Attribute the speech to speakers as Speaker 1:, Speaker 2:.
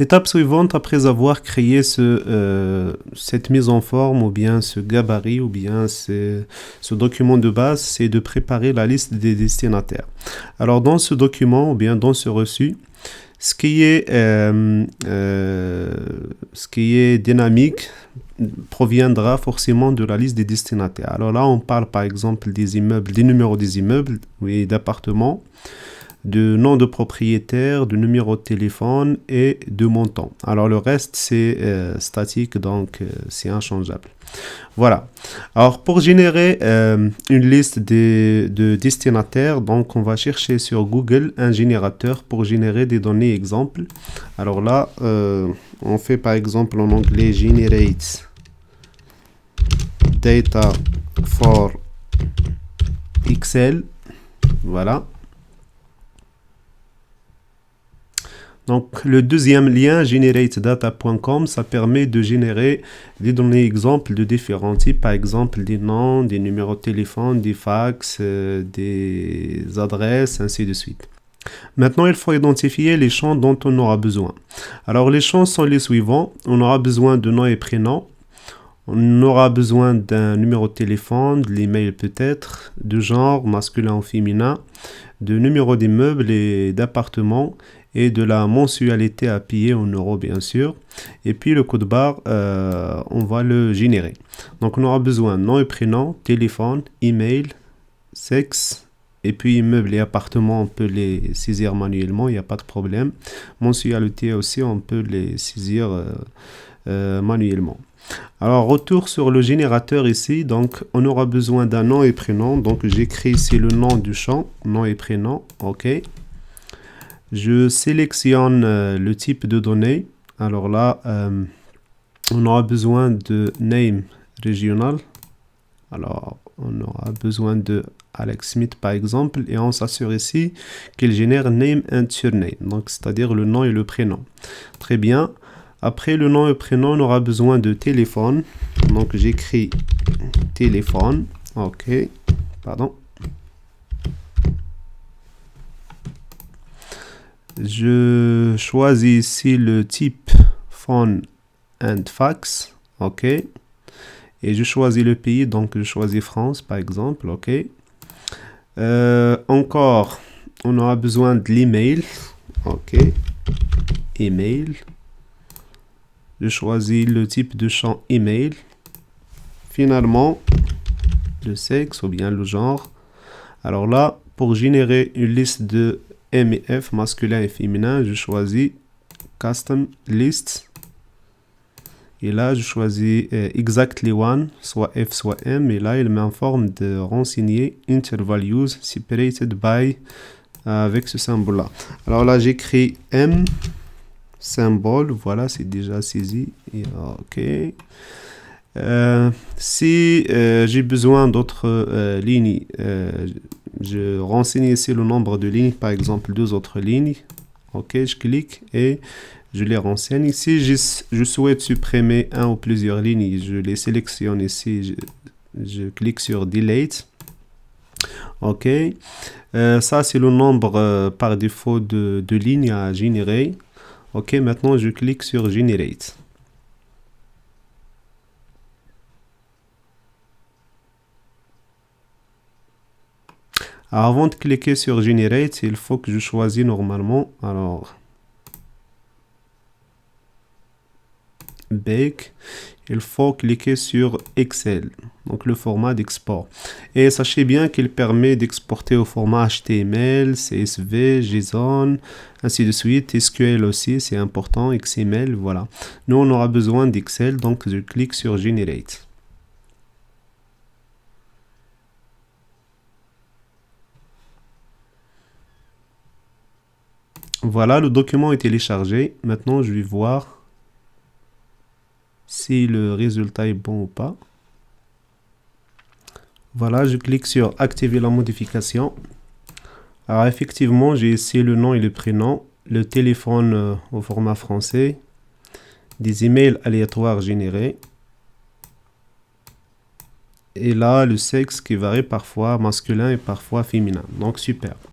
Speaker 1: L'étape suivante, après avoir créé cette mise en forme, ou bien ce gabarit, ou bien ce document de base, c'est de préparer la liste des destinataires. Alors, dans ce document, ou bien dans ce reçu, ce qui est dynamique proviendra forcément de la liste des destinataires. Alors là, on parle par exemple des immeubles, des numéros des immeubles, oui, d'appartements, de nom de propriétaire, de numéro de téléphone et de montant. Alors le reste, c'est statique, donc c'est inchangeable. Voilà. Alors pour générer une liste de destinataires, donc on va chercher sur Google un générateur pour générer des données exemples. Alors là, on fait par exemple en anglais generate data for Excel. Voilà. Donc, le deuxième lien, generatedata.com, ça permet de générer des données exemples de différents types, par exemple des noms, des numéros de téléphone, des fax, des adresses, ainsi de suite. Maintenant, il faut identifier les champs dont on aura besoin. Alors, les champs sont les suivants. On aura besoin de nom et prénom. On aura besoin d'un numéro de téléphone, de l'email peut-être, de genre masculin ou féminin, de numéro d'immeuble et d'appartement, et de la mensualité à payer en euros bien sûr. Et puis le code barre, on va le générer. Donc on aura besoin de nom et prénom, téléphone, email, sexe, et puis immeuble et appartement, on peut les saisir manuellement, il n'y a pas de problème. Mensualité aussi, on peut les saisir manuellement. Alors retour sur le générateur ici, donc on aura besoin d'un nom et prénom. Donc j'écris ici le nom du champ, nom et prénom, ok. Je sélectionne le type de données. Alors là, on aura besoin de name régional. Alors, on aura besoin de Alex Smith par exemple. Et on s'assure ici qu'il génère name and surname. Donc, c'est-à-dire le nom et le prénom. Très bien. Après le nom et le prénom, on aura besoin de téléphone. Donc, j'écris téléphone. Ok. Pardon. Je choisis ici le type phone and fax, ok. Et je choisis le pays, donc je choisis France par exemple, ok. Encore, on aura besoin de l'email, ok. Email. Je choisis le type de champ email. Finalement, le sexe ou bien le genre. Alors là, pour générer une liste de M et F, masculin et féminin, je choisis Custom List. Et là, je choisis Exactly One, soit F, soit M. Et là, il m'informe de renseigner Intervalues Separated by avec ce symbole-là. Alors là, j'écris M, symbole. Voilà, c'est déjà saisi. Et, ok. Si j'ai besoin d'autres lignes, je renseigne ici le nombre de lignes, par exemple 2 autres lignes. Ok, je clique et je les renseigne. Ici, je souhaite supprimer un ou plusieurs lignes, je les sélectionne ici, je clique sur Delete. Ok, ça c'est le nombre par défaut de lignes à générer. Ok, maintenant je clique sur Generate. Alors, avant de cliquer sur Generate, il faut que je choisisse normalement, alors, Bake, il faut cliquer sur Excel, donc le format d'export. Et sachez bien qu'il permet d'exporter au format HTML, CSV, JSON, ainsi de suite, SQL aussi, c'est important, XML, voilà. Nous, on aura besoin d'Excel, donc je clique sur Generate. Voilà, le document est téléchargé. Maintenant, je vais voir si le résultat est bon ou pas. Voilà, je clique sur activer la modification. Alors effectivement, j'ai ici le nom et le prénom, le téléphone au format français, des emails aléatoires générés. Et là, le sexe qui varie parfois masculin et parfois féminin. Donc super.